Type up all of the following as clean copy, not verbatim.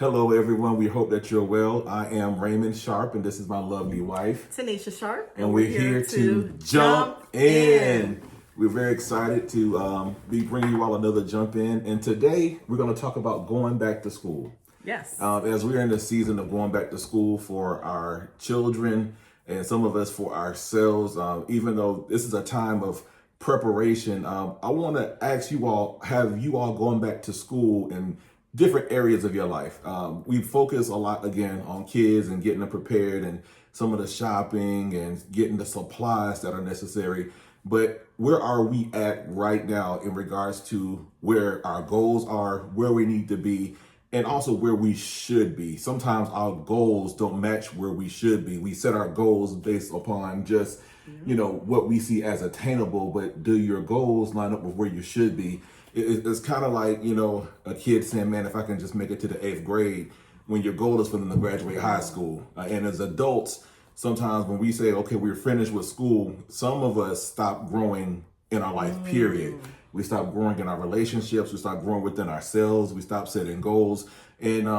Hello, everyone. We hope that you're well. I am Raymond Sharp, and this is my lovely wife, Tanesha Sharp. and we're here to jump in. We're very excited to be bringing you all another jump in. And today we're going to talk about going back to school. Yes. As we're in the season of going back to school for our children and some of us for ourselves, even though this is a time of preparation, I want to ask you all, have you all gone back to school in different areas of your life? We focus a lot again on kids and getting them prepared and some of the shopping and getting the supplies that are necessary. But where are we at right now in regards to where our goals are, where we need to be, and also where we should be? Sometimes our goals don't match where we should be. We set our goals based upon just, what we see as attainable, but do your goals line up with where you should be? It's kind of like, a kid saying, man, if I can just make it to the 8th grade, when your goal is for them to graduate high school. And as adults, sometimes when we say, okay, we're finished with school, some of us stop growing in our life, period. We stop growing in our relationships. We stop growing within ourselves. We stop setting goals. And,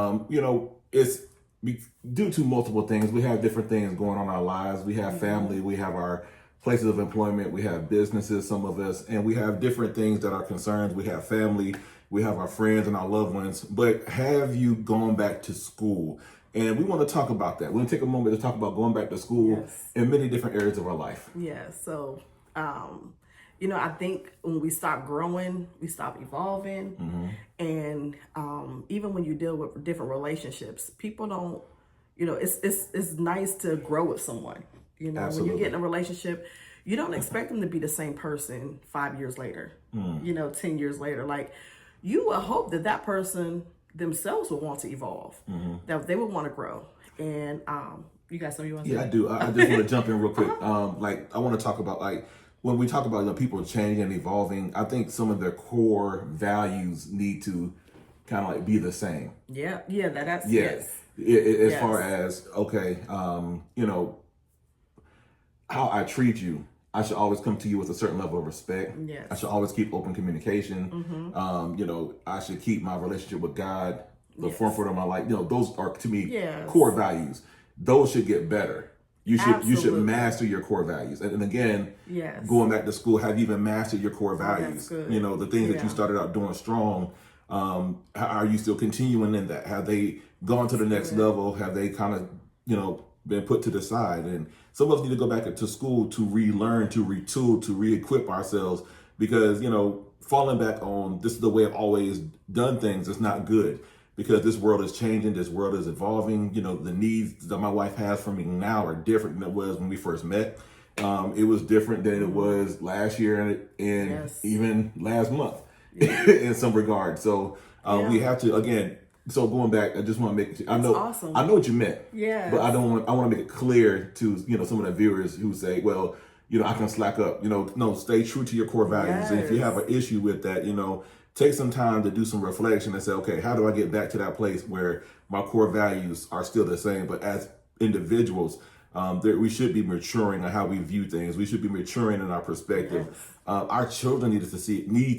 it's due to multiple things. We have different things going on in our lives. We have family. We have our places of employment. We have businesses, some of us, and we have different things that are concerns. We have family. We have our friends and our loved ones. But have you gone back to school? And we want to talk about that. We're going to take a moment to talk about going back to school in many different areas of our life. Yeah. So, I think when we stop growing, we stop evolving. And even when you deal with different relationships, people don't, it's nice to grow with someone. Absolutely. When you get in a relationship, you don't expect them to be the same person 5 years later, 10 years later. Like, you will hope that person themselves will want to evolve, that they will want to grow. And you got something you want to say? Yeah, I do. I just want to jump in real quick. I want to talk about, when we talk about people changing and evolving, I think some of their core values need to kind of be the same. Yeah, that's yes. As far as, okay, how I treat you, I should always come to you with a certain level of respect. Yes. I should always keep open communication. I should keep my relationship with God the forefront of my life. Those are, to me, core values. Those should get better. You should master your core values. And again, going back to school, have you even mastered your core values? The things that you started out doing strong, are you still continuing in that? Have they gone to the next level? Have they kind of, been put to the side? And some of us need to go back to school to relearn, to retool, to re-equip ourselves, because, falling back on this is the way I've always done things is not good, because this world is changing. This world is evolving. The needs that my wife has for me now are different than it was when we first met. It was different than it was last year and even last month in some regard. So we have to, again, so going back, I just want to make, I know what you meant, but I want to make it clear to, some of the viewers who say, well, I can slack up, no, stay true to your core values. And if you have an issue with that, take some time to do some reflection and say, okay, how do I get back to that place where my core values are still the same? But as individuals, we should be maturing on how we view things. We should be maturing in our perspective. Our children need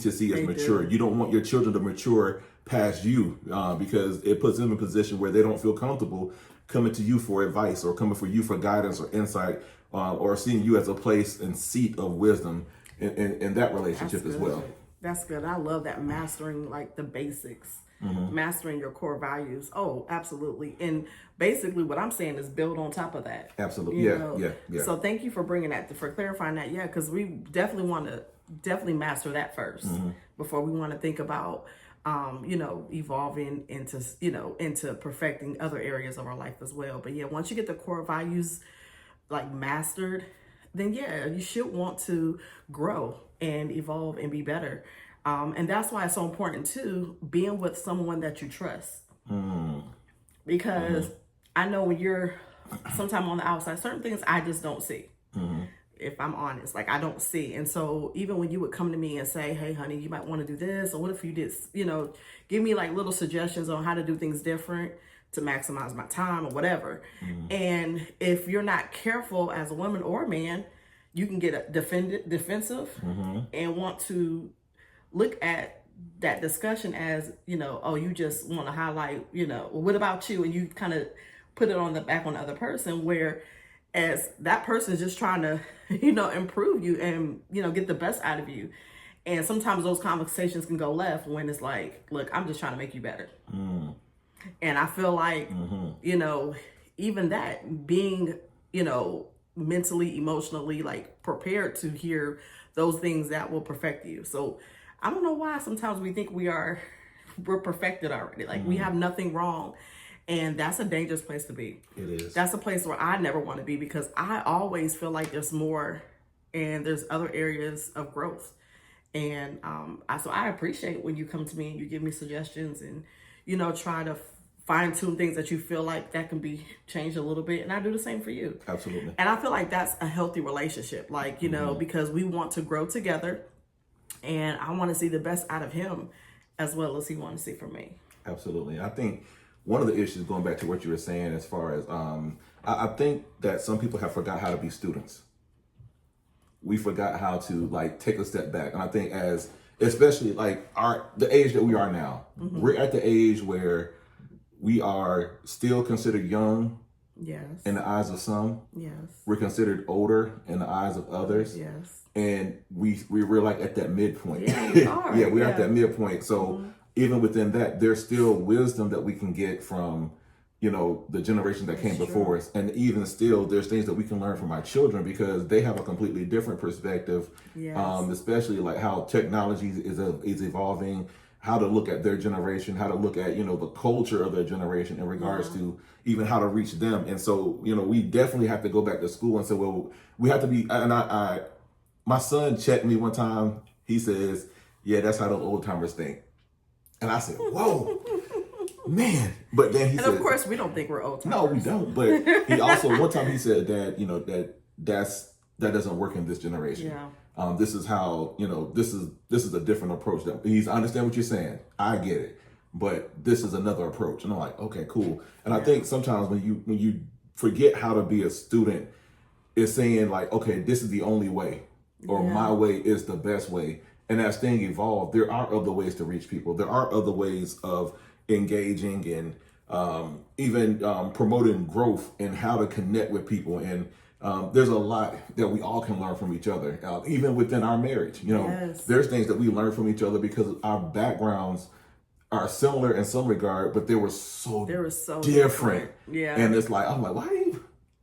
to see us mature. You don't want your children to mature past you, because it puts them in a position where they don't feel comfortable coming to you for advice or coming for you for guidance or insight, or seeing you as a place and seat of wisdom in that relationship as well. That's good. I love that, mastering the basics, mastering your core values. Oh, absolutely. And basically what I'm saying is build on top of that. Absolutely. Yeah. So thank you for bringing that, for clarifying that. Yeah, because we definitely want to master that first before we want to think about evolving into perfecting other areas of our life as well. But yeah, once you get the core values mastered, then you should want to grow and evolve and be better. And that's why it's so important too, being with someone that you trust. Because I know when you're sometime on the outside, certain things I just don't see. If I'm honest, I don't see. And so even when you would come to me and say, hey, honey, you might want to do this, or what if you did, give me little suggestions on how to do things different to maximize my time or whatever. And if you're not careful as a woman or a man, you can get defensive and want to look at that discussion as, oh, you just want to highlight, well, what about you? And you kind of put it on the back on the other person, where as that person is just trying to, improve you and, get the best out of you. And sometimes those conversations can go left when it's like, look, I'm just trying to make you better. And I feel like, even that, being, mentally, emotionally, like prepared to hear those things that will perfect you. So I don't know why sometimes we think we're perfected already. Like we have nothing wrong. And that's a dangerous place to be. It is. That's a place where I never want to be, because I always feel like there's more and there's other areas of growth. And so I appreciate when you come to me and you give me suggestions and, try to fine tune things that you feel like that can be changed a little bit. And I do the same for you. Absolutely. And I feel like that's a healthy relationship, like, because we want to grow together, and I want to see the best out of him as well as he wants to see from me. Absolutely. I think one of the issues, going back to what you were saying, as far as, I think that some people have forgot how to be students. We forgot how to like take a step back. And I think especially like the age that we are now, we're at the age where we are still considered young. Yes. In the eyes of some. Yes. We're considered older in the eyes of others. Yes. And we're like at that midpoint. Yeah, we are. Yeah, we're at that midpoint. So even within that, there's still wisdom that we can get from, the generation that came before us. And even still, there's things that we can learn from our children, because they have a completely different perspective. Yes. Especially like how technology is evolving, how to look at their generation, how to look at, the culture of their generation in regards to even how to reach them. And so, we definitely have to go back to school and say, well, we have to be, and my son checked me one time. He says, yeah, that's how those old timers think. And I said, whoa, man. But then he said, and of course we don't think we're old timers. No, we don't. But he also, one time he said that, that doesn't work in this generation. Yeah. This is how, this is a different approach. That I understand what you're saying. I get it. But this is another approach. And I'm like, okay, cool. And I think sometimes when you forget how to be a student, it's saying like, okay, this is the only way, or my way is the best way. And as things evolve, there are other ways to reach people. There are other ways of engaging and even promoting growth and how to connect with people. And there's a lot that we all can learn from each other, even within our marriage. There's things that we learn from each other because our backgrounds are similar in some regard, but they were so different. Yeah. And it's like, I'm like, why?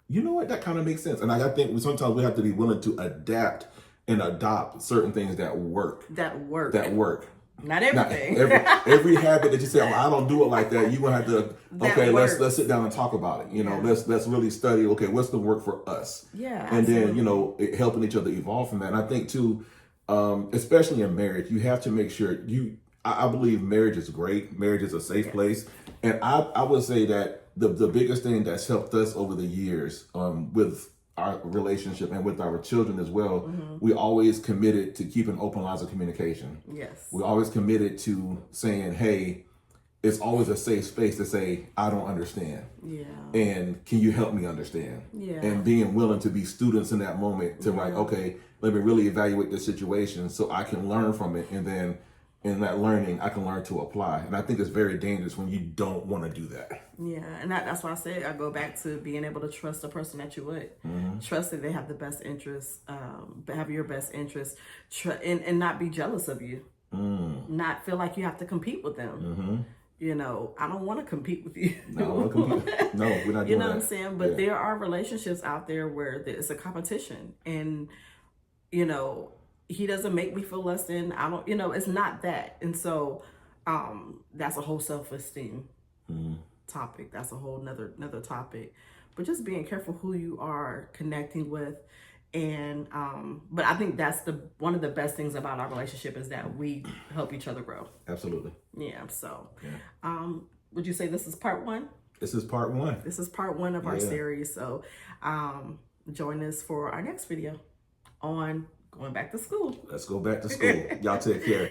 You know what? That kind of makes sense. And I think sometimes we have to be willing to adapt and adopt certain things that work. Not everything. Every habit that you say, oh, I don't do it like that. You're gonna have to, let's sit down and talk about it. Let's really study, okay, what's the work for us? Yeah. And absolutely. Then, helping each other evolve from that. And I think too, especially in marriage, you have to make sure I believe marriage is great. Marriage is a safe place. And I would say that the biggest thing that's helped us over the years with our relationship and with our children as well, we always committed to keeping open lines of communication. Yes. We always committed to saying, hey, it's always a safe space to say, I don't understand. Yeah. And can you help me understand? Yeah. And being willing to be students in that moment to like, okay, let me really evaluate the situation so I can learn from it. And then in that learning, I can learn to apply. And I think it's very dangerous when you don't want to do that. Yeah, and that's why I say I go back to being able to trust the person that you with. Trust that they have the best interests, have your best interests, and not be jealous of you. Not feel like you have to compete with them. I don't want to compete with you. No, I don't want to compete. No, we're not doing that. You know what I'm saying? But there are relationships out there where it's a competition. And, he doesn't make me feel less than, I don't, it's not that. And so that's a whole self-esteem topic. That's a whole another topic. But just being careful who you are connecting with. And but I think that's one of the best things about our relationship is that we help each other grow. Absolutely. Yeah. So would you say this is part one? This is part one. This is part one of our series. So join us for our next video on going back to school. Let's go back to school. Y'all take care.